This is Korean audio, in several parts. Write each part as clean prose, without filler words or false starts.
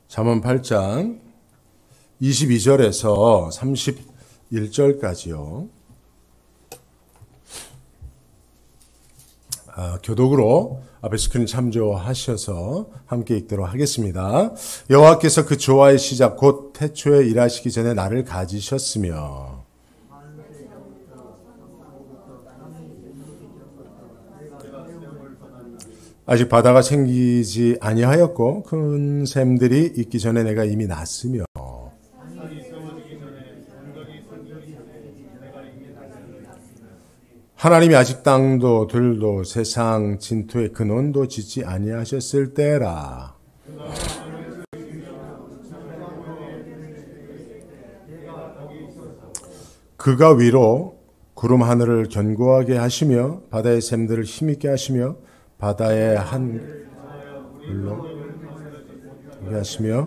잠언 8장 22절에서 31절까지요. 교독으로 앞에 스크린 참조하셔서 함께 읽도록 하겠습니다. 여호와께서 그 조화의 시작 곧 태초에 일하시기 전에 나를 가지셨으며 아직 바다가 생기지 아니하였고 큰 샘들이 있기 전에 내가 이미 났으며 하나님이 아직 땅도 들도 세상 진토의 근원도 짓지 아니하셨을 때라. 그가 위로 구름 하늘을 견고하게 하시며 바다의 샘들을 힘있게 하시며 바다의 한물로 하시며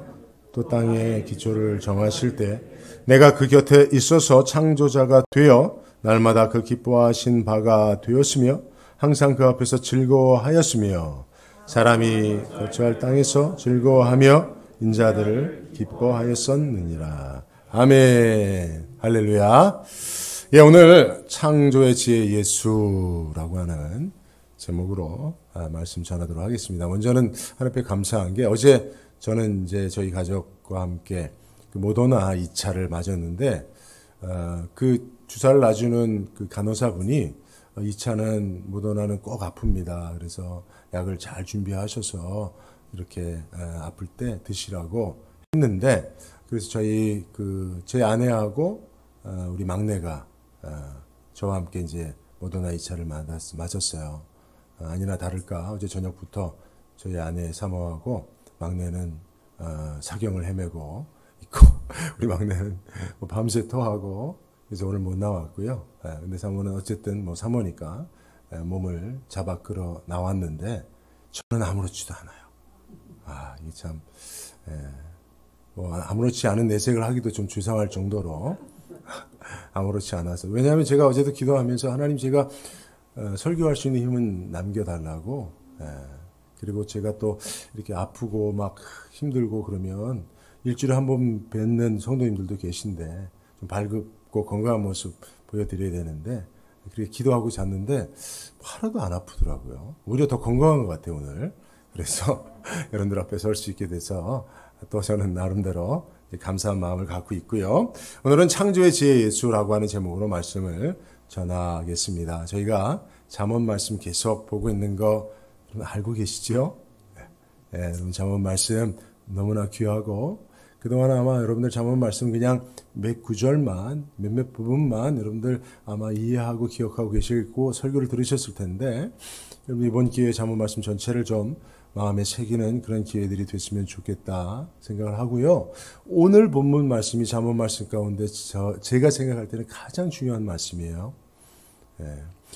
또 땅의 기초를 정하실 때 내가 그 곁에 있어서 창조자가 되어 날마다 그 기뻐하신 바가 되었으며 항상 그 앞에서 즐거워하였으며 사람이 거처할 땅에서 즐거워하며 인자들을 기뻐하였었느니라. 아멘. 할렐루야. 예, 오늘 창조의 지혜 예수라고 하는 제목으로 말씀 전하도록 하겠습니다. 먼저는 하나님께 감사한 게 어제 저는 이제 저희 가족과 함께 그 모더나 2차를 맞았는데 그 주사를 놔주는 그 간호사분이 2차는 모더나는 꼭 아픕니다. 그래서 약을 잘 준비하셔서 이렇게 아플 때 드시라고 했는데 그래서 제 아내하고 우리 막내가 저와 함께 이제 모더나 2차를 맞았어요. 아니나 다를까 어제 저녁부터 저희 아내 사모하고 막내는 사경을 헤매고 있고 우리 막내는 밤새 토하고 그래서 오늘 못 나왔고요. 근데 사모는 어쨌든 사모니까 몸을 잡아 끌어 나왔는데 저는 아무렇지도 않아요. 이게 참 아무렇지 않은 내색을 하기도 좀 죄송할 정도로 아무렇지 않아서. 왜냐하면 제가 어제도 기도하면서 하나님 제가 설교할 수 있는 힘은 남겨달라고. 그리고 제가 또 이렇게 아프고 막 힘들고 그러면 일주일에 한 번 뵙는 성도님들도 계신데 좀 밝고 건강한 모습 보여드려야 되는데 그렇게 기도하고 잤는데 하나도 안 아프더라고요. 오히려 더 건강한 것 같아요 오늘. 그래서 여러분들 앞에 설 수 있게 돼서 또 저는 나름대로 감사한 마음을 갖고 있고요. 오늘은 창조의 지혜 예수라고 하는 제목으로 말씀을 전하겠습니다. 저희가 잠언 말씀 계속 보고 있는 거 알고 계시죠? 여러분 잠언 말씀 너무나 귀하고 그동안 아마 여러분들 잠언 말씀 그냥 몇 구절만 몇몇 부분만 여러분들 아마 이해하고 기억하고 계시고 설교를 들으셨을 텐데 여러분 이번 기회에 잠언 말씀 전체를 좀 마음에 새기는 그런 기회들이 됐으면 좋겠다 생각을 하고요. 오늘 본문 말씀이 잠언 말씀 가운데 제가 생각할 때는 가장 중요한 말씀이에요.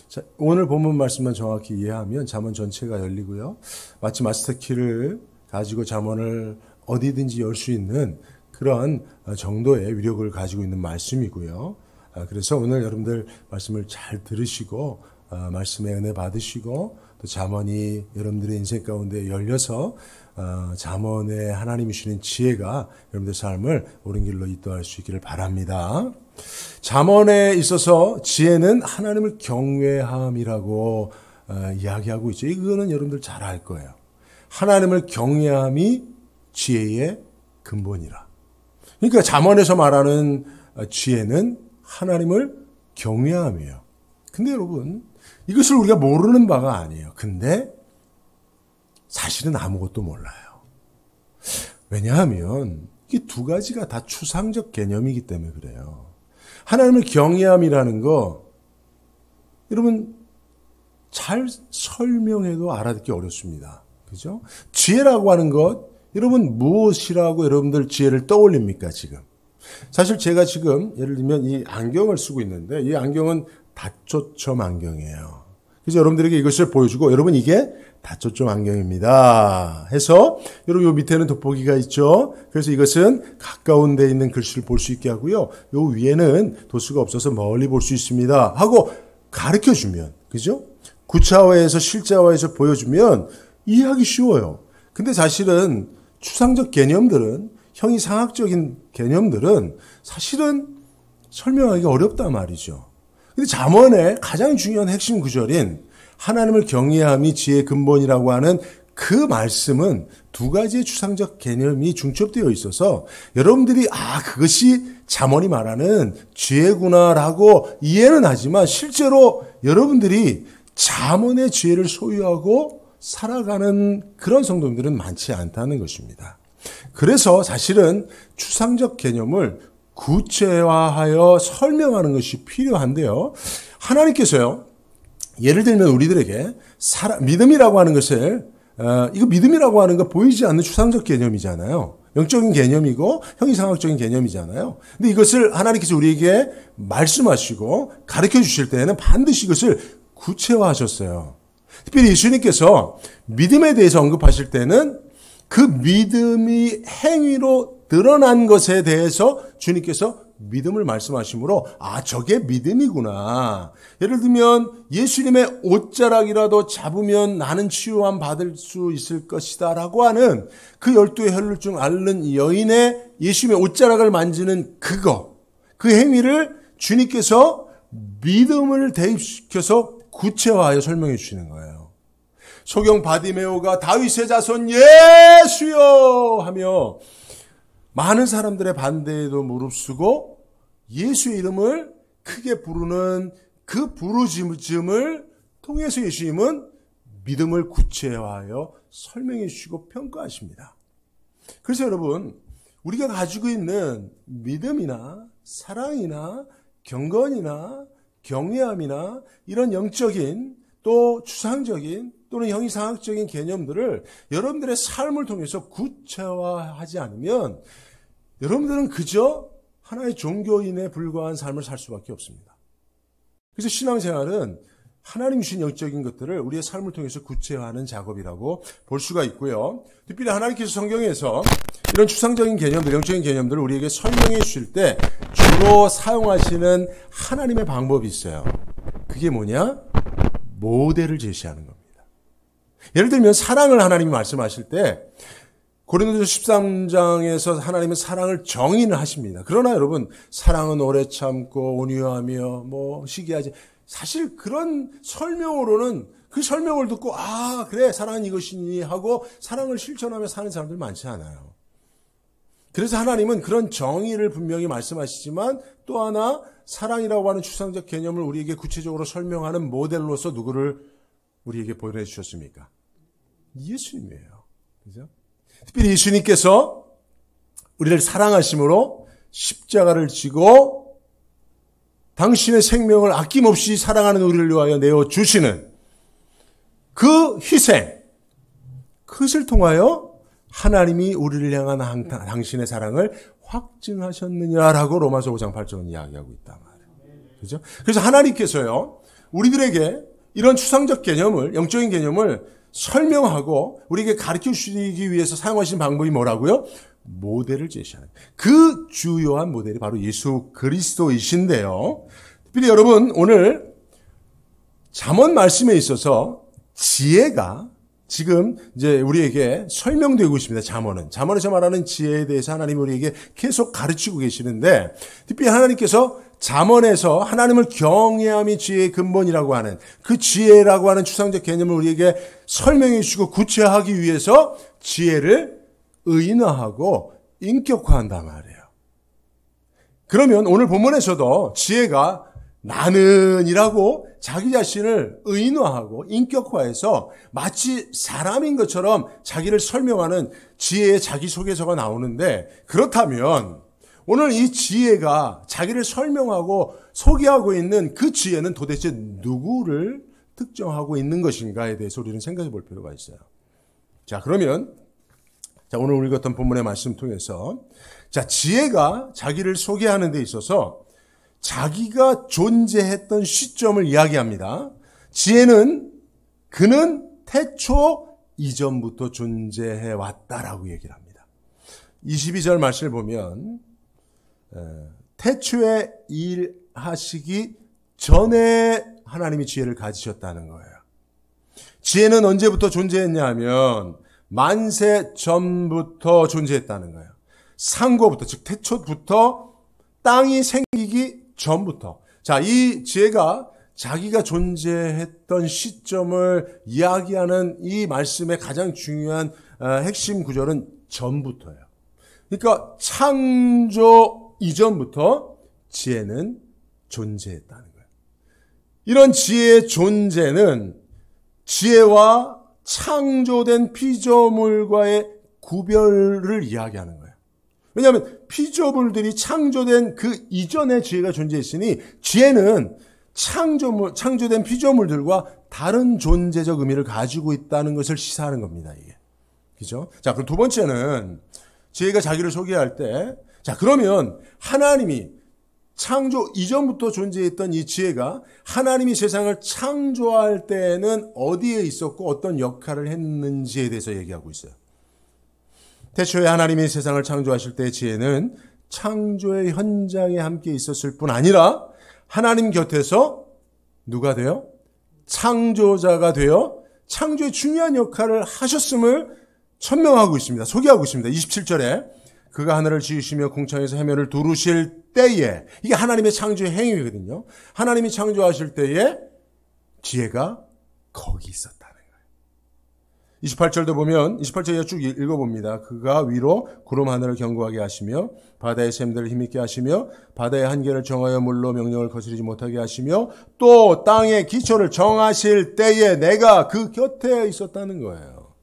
자, 오늘 본문 말씀만 정확히 이해하면 잠언 전체가 열리고요. 마치 마스터키를 가지고 잠언을 어디든지 열 수 있는 그런 정도의 위력을 가지고 있는 말씀이고요. 그래서 오늘 여러분들 말씀을 잘 들으시고 말씀의 은혜 받으시고 또 잠언이 여러분들의 인생 가운데 열려서 잠언에 하나님이 주시는 지혜가 여러분들 삶을 옳은 길로 인도할 수 있기를 바랍니다. 잠언에 있어서 지혜는 하나님을 경외함이라고 이야기하고 있죠. 이거는 여러분들 잘 알 거예요. 하나님을 경외함이 지혜의 근본이라. 그러니까 잠언에서 말하는 지혜는 하나님을 경외함이에요. 근데 여러분 이것을 우리가 모르는 바가 아니에요. 근데 사실은 아무것도 몰라요. 왜냐하면 이 두 가지가 다 추상적 개념이기 때문에 그래요. 하나님을 경외함이라는 거 여러분 잘 설명해도 알아듣기 어렵습니다. 그죠? 지혜라고 하는 것 여러분 무엇이라고 여러분들 지혜를 떠올립니까 지금? 사실 제가 지금 예를 들면 이 안경을 쓰고 있는데 이 안경은 다초점 안경이에요. 그래서 여러분들에게 이것을 보여주고 여러분 이게 다초점 안경입니다 해서 여러분 요 밑에는 돋보기가 있죠. 그래서 이것은 가까운 데 있는 글씨를 볼 수 있게 하고요. 요 위에는 도수가 없어서 멀리 볼 수 있습니다 하고 가르쳐주면 그죠? 구차화해서 실자화해서 보여주면 이해하기 쉬워요. 근데 사실은 추상적 개념들은, 형이상학적인 개념들은 사실은 설명하기가 어렵단 말이죠. 근데 잠언의 가장 중요한 핵심 구절인 하나님을 경외함이 지혜의 근본이라고 하는 그 말씀은 두 가지의 추상적 개념이 중첩되어 있어서 여러분들이 그것이 잠언이 말하는 지혜구나라고 이해는 하지만 실제로 여러분들이 잠언의 지혜를 소유하고 살아가는 그런 성도님들은 많지 않다는 것입니다. 그래서 사실은 추상적 개념을 구체화하여 설명하는 것이 필요한데요. 하나님께서요, 예를 들면 우리들에게 믿음이라고 하는 것을 이거 믿음이라고 하는 거 보이지 않는 추상적 개념이잖아요. 영적인 개념이고 형이상학적인 개념이잖아요. 근데 이것을 하나님께서 우리에게 말씀하시고 가르쳐 주실 때에는 반드시 이것을 구체화하셨어요. 특별히 예수님께서 믿음에 대해서 언급하실 때는 그 믿음이 행위로 드러난 것에 대해서 주님께서 믿음을 말씀하시므로 저게 믿음이구나. 예를 들면 예수님의 옷자락이라도 잡으면 나는 치유함 받을 수 있을 것이다 라고 하는 그 12의 혈루증 앓는 여인의 예수님의 옷자락을 만지는 그 행위를 주님께서 믿음을 대입시켜서 구체화하여 설명해 주시는 거예요. 소경 바디메오가 다윗의 자손 예수여 하며 많은 사람들의 반대에도 무릅쓰고 예수의 이름을 크게 부르는 그 부르짖음을 통해서 예수님은 믿음을 구체화하여 설명해 주시고 평가하십니다. 그래서 여러분, 우리가 가지고 있는 믿음이나 사랑이나 경건이나 경외함이나 이런 영적인 또 추상적인 또는 형이상학적인 개념들을 여러분들의 삶을 통해서 구체화하지 않으면 여러분들은 그저 하나의 종교인에 불과한 삶을 살 수밖에 없습니다. 그래서 신앙생활은 하나님 주신 영적인 것들을 우리의 삶을 통해서 구체화하는 작업이라고 볼 수가 있고요. 특별히 하나님께서 성경에서 이런 추상적인 개념들, 영적인 개념들을 우리에게 설명해 주실 때 주로 사용하시는 하나님의 방법이 있어요. 그게 뭐냐? 모델을 제시하는 겁니다. 예를 들면 사랑을 하나님이 말씀하실 때 고린도서 13장에서 하나님은 사랑을 정의를 하십니다. 그러나 여러분, 사랑은 오래 참고 온유하며 시기하지. 사실 그런 설명으로는 그 설명을 듣고 그래 사랑은 이것이니 하고 사랑을 실천하며 사는 사람들 많지 않아요. 그래서 하나님은 그런 정의를 분명히 말씀하시지만 또 하나 사랑이라고 하는 추상적 개념을 우리에게 구체적으로 설명하는 모델로서 누구를 우리에게 보내주셨습니까? 예수님이에요. 그죠? 특별히 예수님께서 우리를 사랑하심으로 십자가를 지고 당신의 생명을 아낌없이 사랑하는 우리를 위하여 내어주시는 그 희생, 그것을 통하여 하나님이 우리를 향한 당신의 사랑을 확증하셨느냐라고 로마서 5장 8절은 이야기하고 있단 말이에요. 그죠? 그래서 하나님께서요, 우리들에게 이런 추상적 개념을, 영적인 개념을 설명하고 우리에게 가르쳐 주시기 위해서 사용하신 방법이 뭐라고요? 모델을 제시하는. 그 주요한 모델이 바로 예수 그리스도이신데요. 특별히 여러분, 오늘 잠언 말씀에 있어서 지혜가 지금 이제 우리에게 설명되고 있습니다. 잠언에서 말하는 지혜에 대해서 하나님이 우리에게 계속 가르치고 계시는데, 특별히 하나님께서 잠언에서 하나님을 경외함이 지혜의 근본이라고 하는 그 지혜라고 하는 추상적 개념을 우리에게 설명해 주시고 구체화하기 위해서 지혜를 의인화하고 인격화한단 말이에요. 그러면 오늘 본문에서도 지혜가 나는이라고 자기 자신을 의인화하고 인격화해서 마치 사람인 것처럼 자기를 설명하는 지혜의 자기소개서가 나오는데, 그렇다면 오늘 이 지혜가 자기를 설명하고 소개하고 있는 그 지혜는 도대체 누구를 특정하고 있는 것인가에 대해서 우리는 생각해 볼 필요가 있어요. 자, 그러면 오늘 우리 같은 본문의 말씀 통해서 지혜가 자기를 소개하는 데 있어서 자기가 존재했던 시점을 이야기합니다. 지혜는 그는 태초 이전부터 존재해 왔다라고 얘기를 합니다. 22절 말씀을 보면 태초에 일하시기 전에 하나님이 지혜를 가지셨다는 거예요. 지혜는 언제부터 존재했냐 하면 만세 전부터 존재했다는 거예요. 상고부터, 즉 태초부터, 땅이 생기기 전부터. 자, 이 지혜가 자기가 존재했던 시점을 이야기하는 이 말씀의 가장 중요한 핵심 구절은 전부터예요. 그러니까 창조 이전부터 지혜는 존재했다는 거예요. 이런 지혜의 존재는 지혜와 창조된 피조물과의 구별을 이야기하는 거예요. 왜냐하면 피조물들이 창조된 그 이전에 지혜가 존재했으니 지혜는 창조된 피조물들과 다른 존재적 의미를 가지고 있다는 것을 시사하는 겁니다, 이게. 그죠? 자, 그럼 두 번째는 지혜가 자기를 소개할 때, 자, 그러면 하나님이 창조 이전부터 존재했던 이 지혜가 하나님이 세상을 창조할 때에는 어디에 있었고 어떤 역할을 했는지에 대해서 얘기하고 있어요. 태초에 하나님이 세상을 창조하실 때의 지혜는 창조의 현장에 함께 있었을 뿐 아니라 하나님 곁에서 누가 되어? 창조자가 되어 창조의 중요한 역할을 하셨음을 천명하고 있습니다. 소개하고 있습니다. 27절에 그가 하늘을 지으시며 궁창에서 해면을 두르실 때에, 이게 하나님의 창조의 행위거든요. 하나님이 창조하실 때에 지혜가 거기 있었다는 거예요. 28절도 보면 28절에 쭉 읽어봅니다. 그가 위로 구름 하늘을 견고하게 하시며 바다의 샘들을 힘있게 하시며 바다의 한계를 정하여 물로 명령을 거스르지 못하게 하시며 또 땅의 기초를 정하실 때에 내가 그 곁에 있었다는 거예요.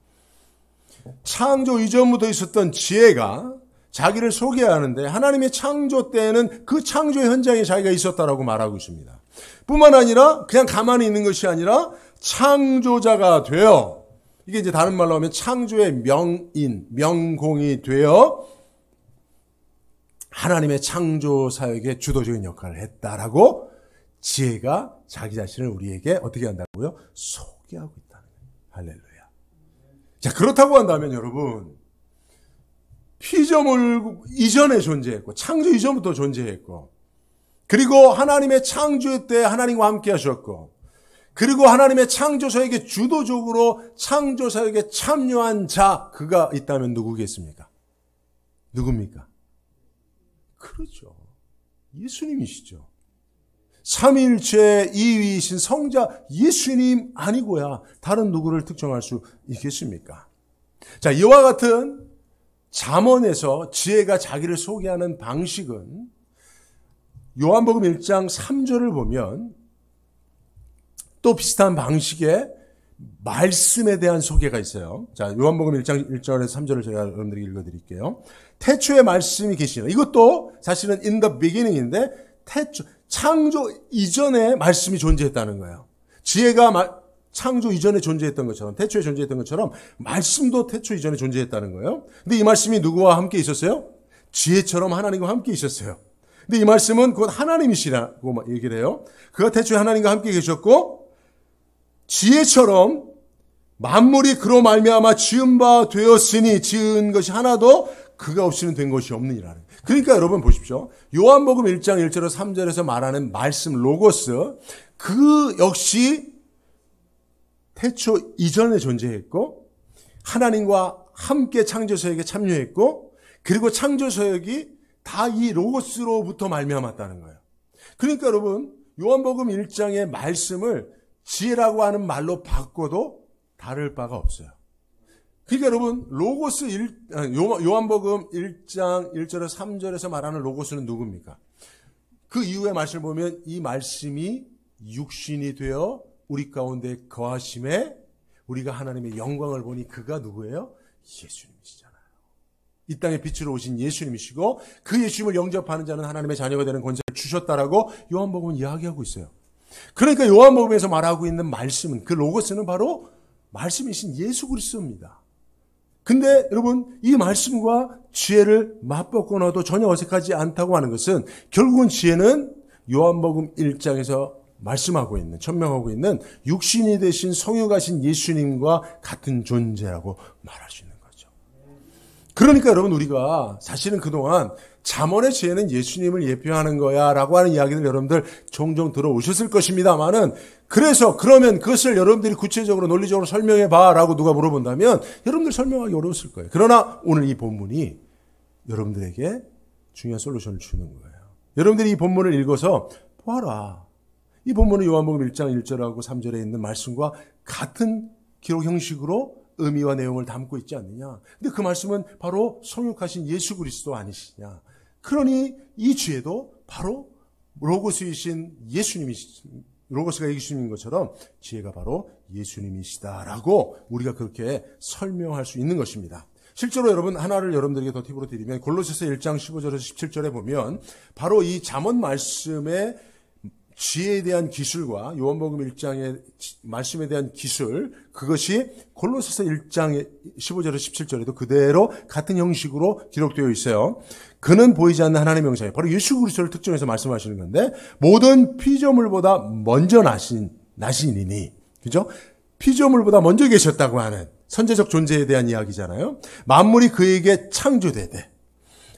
창조 이전부터 있었던 지혜가 자기를 소개하는데 하나님의 창조 때에는 그 창조의 현장에 자기가 있었다라고 말하고 있습니다. 뿐만 아니라 그냥 가만히 있는 것이 아니라 창조자가 되어, 이게 이제 다른 말로 하면 창조의 명인, 명공이 되어 하나님의 창조 사역에 주도적인 역할을 했다라고 지혜가 자기 자신을 우리에게 어떻게 한다고요? 소개하고 있다는 거예요. 할렐루야. 자, 그렇다고 한다면 여러분, 피조물 이전에 존재했고 창조 이전부터 존재했고 그리고 하나님의 창조 때 하나님과 함께 하셨고 그리고 하나님의 창조사역에 주도적으로 창조사역에 참여한 자, 그가 있다면 누구겠습니까? 누굽니까? 그렇죠. 예수님이시죠. 삼위일체 2위이신 성자 예수님 아니고야 다른 누구를 특정할 수 있겠습니까? 자, 이와 같은 잠언에서 지혜가 자기를 소개하는 방식은 요한복음 1장 3절을 보면 또 비슷한 방식의 말씀에 대한 소개가 있어요. 자, 요한복음 1장 1절에서 3절을 제가 여러분들에게 읽어드릴게요. 태초에 말씀이 계시는, 이것도 사실은 in the beginning인데 창조 이전에 말씀이 존재했다는 거예요. 지혜가 창조 이전에 존재했던 것처럼, 태초에 존재했던 것처럼 말씀도 태초 이전에 존재했다는 거예요. 근데 이 말씀이 누구와 함께 있었어요? 지혜처럼 하나님과 함께 있었어요. 근데 이 말씀은 곧 하나님이시라고 얘기를 해요. 그가 태초에 하나님과 함께 계셨고 지혜처럼 만물이 그로 말미암아 지은 바 되었으니 지은 것이 하나도 그가 없이는 된 것이 없느니라. 그러니까 여러분 보십시오. 요한복음 1장 1절에서 3절에서 말하는 말씀 로고스, 그 역시 태초 이전에 존재했고 하나님과 함께 창조사역에 참여했고 그리고 창조사역이 다 이 로고스로부터 말미암았다는 거예요. 그러니까 여러분 요한복음 1장의 말씀을 지혜라고 하는 말로 바꿔도 다를 바가 없어요. 그러니까 여러분 로고스 요한복음 1장 1절에서 3절에서 말하는 로고스는 누굽니까? 그 이후의 말씀을 보면 이 말씀이 육신이 되어 우리 가운데 거하심에 우리가 하나님의 영광을 보니 그가 누구예요? 예수님이시잖아요. 이 땅에 빛으로 오신 예수님이시고 그 예수님을 영접하는 자는 하나님의 자녀가 되는 권세를 주셨다라고 요한복음은 이야기하고 있어요. 그러니까 요한복음에서 말하고 있는 말씀은, 그 로고스는 바로 말씀이신 예수 그리스도입니다. 근데 여러분 이 말씀과 지혜를 맞바꿔 놔도 전혀 어색하지 않다고 하는 것은 결국은 지혜는 요한복음 1장에서 말씀하고 있는, 천명하고 있는 육신이 되신 성육하신 예수님과 같은 존재라고 말할 수 있는 거죠. 그러니까 여러분 우리가 사실은 그동안 잠언의 지혜는 예수님을 예표하는 거야 라고 하는 이야기를 여러분들 종종 들어오셨을 것입니다만은 그래서 그러면 그것을 여러분들이 구체적으로 논리적으로 설명해 봐 라고 누가 물어본다면 여러분들 설명하기 어려웠을 거예요. 그러나 오늘 이 본문이 여러분들에게 중요한 솔루션을 주는 거예요. 여러분들이 이 본문을 읽어서 보아라. 이 본문은 요한복음 1장 1절하고 3절에 있는 말씀과 같은 기록 형식으로 의미와 내용을 담고 있지 않느냐. 근데 그 말씀은 바로 성육하신 예수 그리스도 아니시냐. 그러니 이 지혜도 바로 로고스이신 로고스가 예수님인 것처럼 지혜가 바로 예수님이시다라고 우리가 그렇게 설명할 수 있는 것입니다. 실제로 여러분 하나를 여러분들에게 더 팁으로 드리면 골로새서 1장 15절에서 17절에 보면 바로 이 잠언 말씀의 지혜에 대한 기술과 요한복음 1장의 말씀에 대한 기술, 그것이 골로새서 1장 15절에서 17절에도 그대로 같은 형식으로 기록되어 있어요. 그는 보이지 않는 하나님의 형상이에요. 바로 예수 그리스도를 특정해서 말씀하시는 건데 모든 피조물보다 먼저 나시니니 그죠? 피조물보다 먼저 계셨다고 하는 선제적 존재에 대한 이야기잖아요. 만물이 그에게 창조되되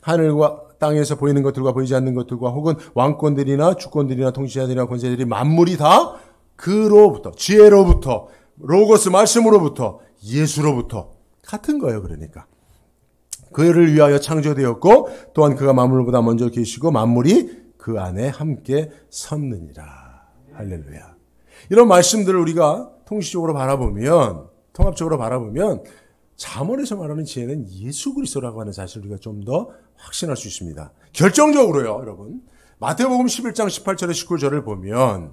하늘과 땅에서 보이는 것들과 보이지 않는 것들과 혹은 왕권들이나 주권들이나 통치자들이나 권세들이 만물이 다 그로부터 지혜로부터 로고스 말씀으로부터 예수로부터 같은 거예요. 그러니까 그를 위하여 창조되었고 또한 그가 만물보다 먼저 계시고 만물이 그 안에 함께 섰느니라. 할렐루야. 이런 말씀들을 우리가 통시적으로 바라보면 통합적으로 바라보면 잠언에서 말하는 지혜는 예수 그리스도라고 하는 사실을 우리가 좀 더 확신할 수 있습니다. 결정적으로요, 여러분. 마태복음 11장 18절에 19절을 보면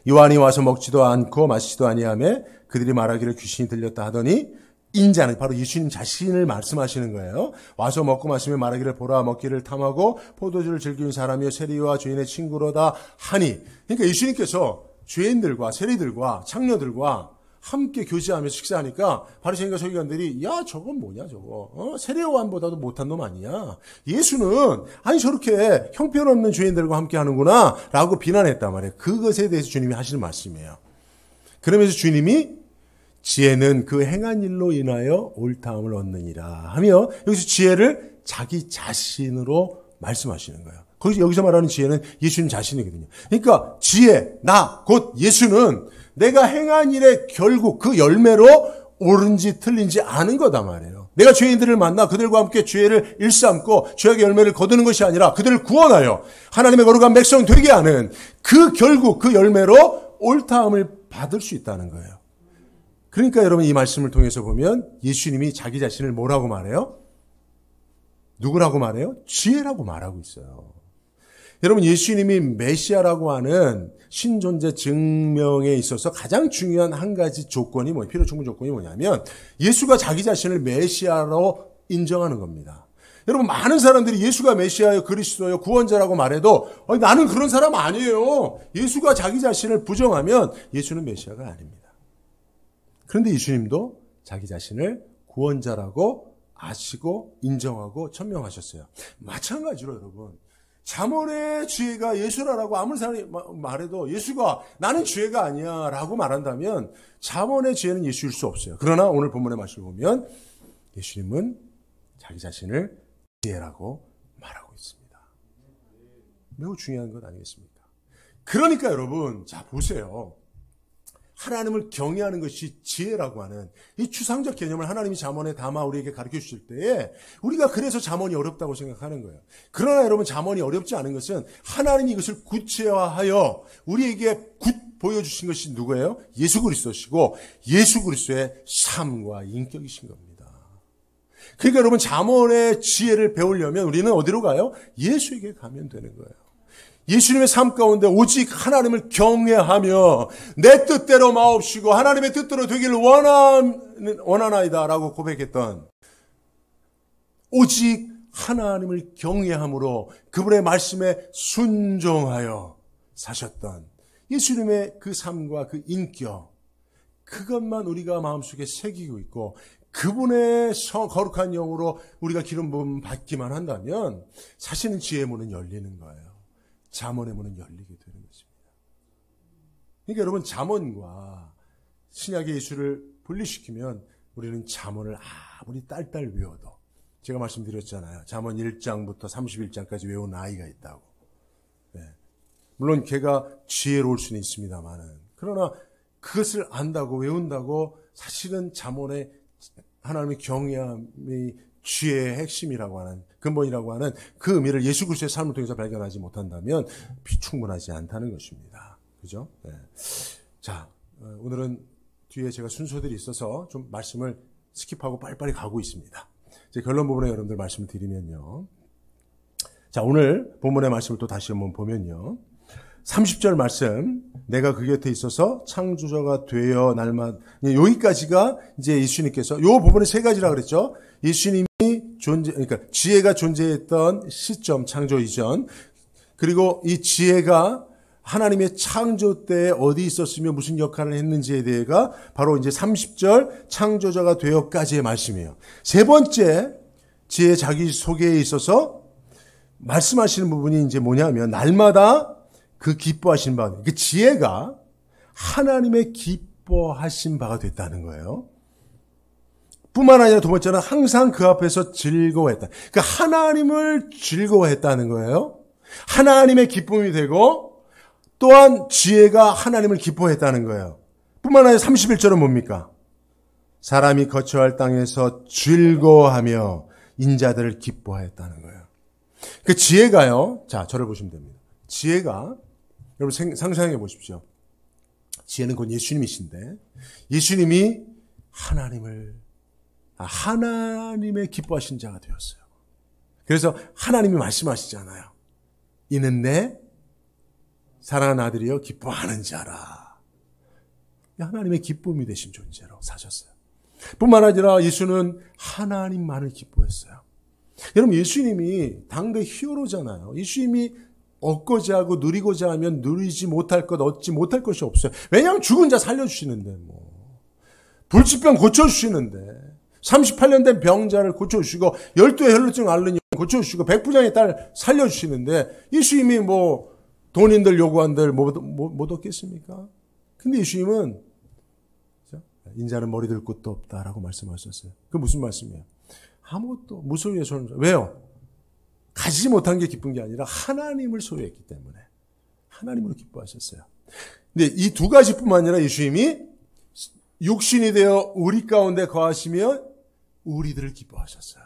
요한이 와서 먹지도 않고 마시지도 아니하며 그들이 말하기를 귀신이 들렸다 하더니 인자는 바로 예수님 자신을 말씀하시는 거예요. 와서 먹고 마시며 말하기를 보라 먹기를 탐하고 포도주를 즐기는 사람이여 세리와 죄인의 친구로다 하니 그러니까 예수님께서 죄인들과 세리들과 창녀들과 함께 교제하면서 식사하니까 바리새인과 서기관들이 야 저건 뭐냐 저거 세례요한보다도 못한 놈 아니냐. 예수는 아니 저렇게 형편없는 죄인들과 함께 하는구나 라고 비난했단 말이에요. 그것에 대해서 주님이 하시는 말씀이에요. 그러면서 주님이 지혜는 그 행한 일로 인하여 옳다함을 얻느니라 하며 여기서 지혜를 자기 자신으로 말씀하시는 거예요. 여기서 말하는 지혜는 예수님 자신이거든요. 그러니까 지혜, 나, 곧 예수는 내가 행한 일의 결국 그 열매로 옳은지 틀린지 아는 거다 말이에요. 내가 죄인들을 만나 그들과 함께 죄를 일삼고 죄악의 열매를 거두는 것이 아니라 그들을 구원하여 하나님의 거룩한 백성 되게 하는 그 결국 그 열매로 옳다함을 받을 수 있다는 거예요. 그러니까 여러분 이 말씀을 통해서 보면 예수님이 자기 자신을 뭐라고 말해요? 누구라고 말해요? 지혜라고 말하고 있어요. 여러분 예수님이 메시아라고 하는 신존재 증명에 있어서 가장 중요한 한 가지 조건이 필요 충분 조건이 뭐냐면 예수가 자기 자신을 메시아로 인정하는 겁니다. 여러분 많은 사람들이 예수가 메시아요, 그리스도요, 구원자라고 말해도 나는 그런 사람 아니에요. 예수가 자기 자신을 부정하면 예수는 메시아가 아닙니다. 그런데 예수님도 자기 자신을 구원자라고 아시고 인정하고 천명하셨어요. 마찬가지로 여러분 잠언의 지혜가 예수라고 아무리 사람이 말해도 예수가 나는 지혜가 아니야 라고 말한다면 잠언의 지혜는 예수일 수 없어요. 그러나 오늘 본문의 말씀을 보면 예수님은 자기 자신을 지혜라고 말하고 있습니다. 매우 중요한 것 아니겠습니까? 그러니까 여러분 자 보세요. 하나님을 경외하는 것이 지혜라고 하는 이 추상적 개념을 하나님이 잠언에 담아 우리에게 가르쳐 주실 때에 우리가 그래서 잠언이 어렵다고 생각하는 거예요. 그러나 여러분 잠언이 어렵지 않은 것은 하나님이 이것을 구체화하여 우리에게 보여주신 것이 누구예요? 예수 그리스도시고 예수 그리스도의 삶과 인격이신 겁니다. 그러니까 여러분 잠언의 지혜를 배우려면 우리는 어디로 가요? 예수에게 가면 되는 거예요. 예수님의 삶 가운데 오직 하나님을 경외하며 내 뜻대로 마옵시고 하나님의 뜻대로 되기를 원하나이다라고 고백했던 오직 하나님을 경외함으로 그분의 말씀에 순종하여 사셨던 예수님의 그 삶과 그 인격 그것만 우리가 마음속에 새기고 있고 그분의 거룩한 영으로 우리가 기름 부음 받기만 한다면 사실은 지혜의 문은 열리는 거예요. 잠언의 문은 열리게 되는 것입니다. 그러니까 여러분 잠언과 신약의 예수를 분리시키면 우리는 잠언을 아무리 딸딸 외워도, 제가 말씀드렸잖아요. 잠언 1장부터 31장까지 외운 아이가 있다고. 네. 물론 걔가 지혜로울 수는 있습니다만은, 그러나 그것을 안다고 외운다고 사실은 잠언의 하나님의 경외함이 지혜의 핵심이라고 하는, 근본이라고 하는 그 의미를 예수 그리스도의 삶을 통해서 발견하지 못한다면 충분하지 않다는 것입니다. 그죠? 네. 자, 오늘은 뒤에 제가 순서들이 있어서 좀 말씀을 스킵하고 빨리빨리 가고 있습니다. 이제 결론 부분에 여러분들 말씀을 드리면요. 자, 오늘 본문의 말씀을 또 다시 한번 보면요. 30절 말씀, 내가 그 곁에 있어서 창조자가 되어 날마다, 여기까지가 이제 예수님께서, 요 부분에 세 가지라 그랬죠. 예수님이 그러니까 지혜가 존재했던 시점, 창조 이전, 그리고 이 지혜가 하나님의 창조 때 어디 있었으며 무슨 역할을 했는지에 대해가 바로 이제 30절 창조자가 되어까지의 말씀이에요. 세 번째, 지혜 자기 소개에 있어서 말씀하시는 부분이 이제 뭐냐면, 날마다 그 기뻐하신 바, 그 지혜가 하나님의 기뻐하신 바가 됐다는 거예요. 뿐만 아니라 두 번째는 항상 그 앞에서 즐거워했다. 그러니까 하나님을 즐거워했다는 거예요. 하나님의 기쁨이 되고 또한 지혜가 하나님을 기뻐했다는 거예요. 뿐만 아니라 31절은 뭡니까? 사람이 거처할 땅에서 즐거워하며 인자들을 기뻐하였다는 거예요. 그 지혜가요. 자, 저를 보시면 됩니다. 지혜가, 여러분 상상해 보십시오. 지혜는 곧 예수님이신데, 예수님이 하나님의 기뻐하신 자가 되었어요. 그래서 하나님이 말씀하시잖아요. 이는 내 사랑하는 아들이여 기뻐하는 자라. 하나님의 기쁨이 되신 존재로 사셨어요. 뿐만 아니라 예수는 하나님만을 기뻐했어요. 여러분, 예수님이 당대 히어로잖아요. 예수님이 얻고자 하고 누리고자 하면 누리지 못할 것, 얻지 못할 것이 없어요. 왜냐하면 죽은 자 살려주시는데, 불치병 고쳐주시는데, 38년 된 병자를 고쳐주시고, 12의 혈루증 앓는 영 고쳐주시고, 백부장의 딸 살려주시는데, 예수님이 돈인들 요구한들 못 얻겠습니까? 근데 예수님은, 인자는 머리 들 곳도 없다라고 말씀하셨어요. 그게 무슨 말씀이에요? 아무것도 무소유의 손을, 왜요? 가지지 못한 게 기쁜 게 아니라 하나님을 소유했기 때문에 하나님으로 기뻐하셨어요. 근데 이 두 가지뿐만 아니라 예수님이 육신이 되어 우리 가운데 거하시며 우리들을 기뻐하셨어요.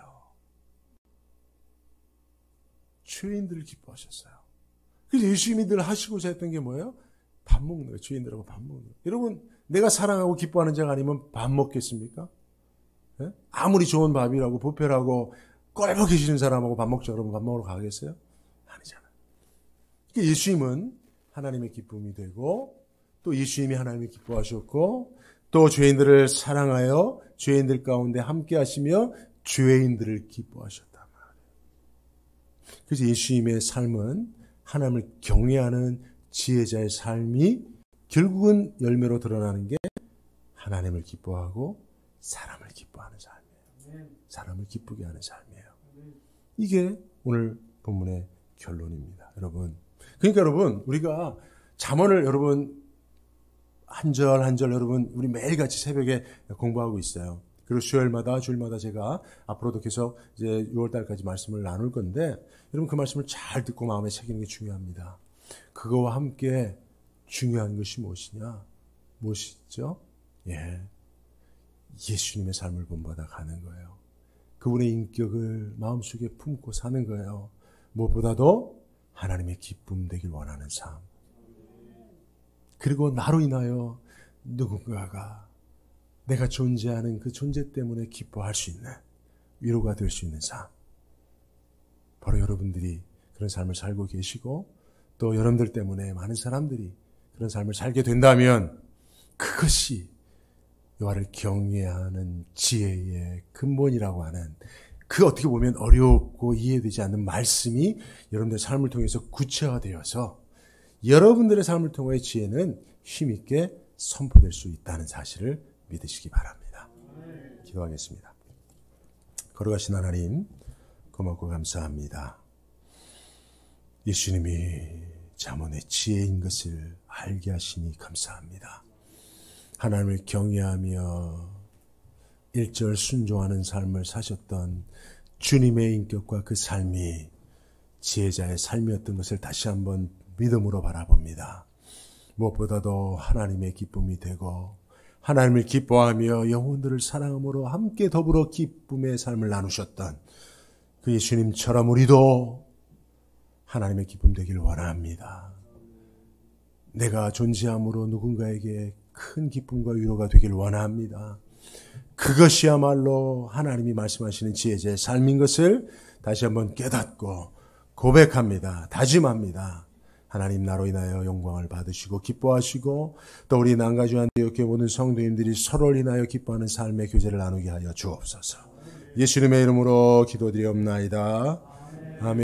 죄인들을 기뻐하셨어요. 그래서 예수님이 늘 하시고자 했던 게 뭐예요? 밥 먹는 거예요. 죄인들하고 밥 먹는 거예요. 여러분, 내가 사랑하고 기뻐하는 자가 아니면 밥 먹겠습니까? 네? 아무리 좋은 밥이라고 부페라고 꼴보기 사람하고 밥 먹자 그러면 밥 먹으러 가겠어요? 아니잖아요. 그러니까 예수님은 하나님의 기쁨이 되고, 또 예수님이 하나님이 기뻐하셨고, 또 죄인들을 사랑하여 죄인들 가운데 함께 하시며 죄인들을 기뻐하셨단 말이에요. 그래서 예수님의 삶은 하나님을 경외하는 지혜자의 삶이 결국은 열매로 드러나는 게 하나님을 기뻐하고 사람을 기뻐하는 삶이에요. 사람을 기쁘게 하는 삶이에요. 이게 오늘 본문의 결론입니다. 여러분. 그러니까 여러분, 우리가 잠언을 여러분 한 절 한 절 여러분 우리 매일같이 새벽에 공부하고 있어요. 그리고 주일마다 제가 앞으로도 계속 이제 6월달까지 말씀을 나눌 건데, 여러분 그 말씀을 잘 듣고 마음에 새기는 게 중요합니다. 그거와 함께 중요한 것이 무엇이죠? 예수님의 삶을 본받아 가는 거예요. 그분의 인격을 마음속에 품고 사는 거예요. 무엇보다도 하나님의 기쁨 되길 원하는 삶. 그리고 나로 인하여 누군가가 내가 존재하는 그 존재 때문에 기뻐할 수 있는, 위로가 될 수 있는 삶. 바로 여러분들이 그런 삶을 살고 계시고, 또 여러분들 때문에 많은 사람들이 그런 삶을 살게 된다면 그것이 여호와를 경외하는 지혜의 근본이라고 하는, 그 어떻게 보면 어렵고 이해되지 않는 말씀이 여러분들의 삶을 통해서 구체화되어서 여러분들의 삶을 통해 지혜는 힘있게 선포될 수 있다는 사실을 믿으시기 바랍니다. 기도하겠습니다. 거룩하신 하나님, 고맙고 감사합니다. 예수님이 잠언의 지혜인 것을 알게 하시니 감사합니다. 하나님을 경외하며 1절 순종하는 삶을 사셨던 주님의 인격과 그 삶이 지혜자의 삶이었던 것을 다시 한번 믿음으로 바라봅니다. 무엇보다도 하나님의 기쁨이 되고 하나님을 기뻐하며 영혼들을 사랑함으로 함께 더불어 기쁨의 삶을 나누셨던 그 예수님처럼 우리도 하나님의 기쁨 되길 원합니다. 내가 존재함으로 누군가에게 큰 기쁨과 위로가 되길 원합니다. 그것이야말로 하나님이 말씀하시는 지혜자의 삶인 것을 다시 한번 깨닫고 고백합니다. 다짐합니다. 하나님 나로 인하여 영광을 받으시고 기뻐하시고 또 우리 난가주 안디옥교회 모든 성도님들이 서로를 인하여 기뻐하는 삶의 교제를 나누게 하여 주옵소서. 예수님의 이름으로 기도드리옵나이다. 아멘.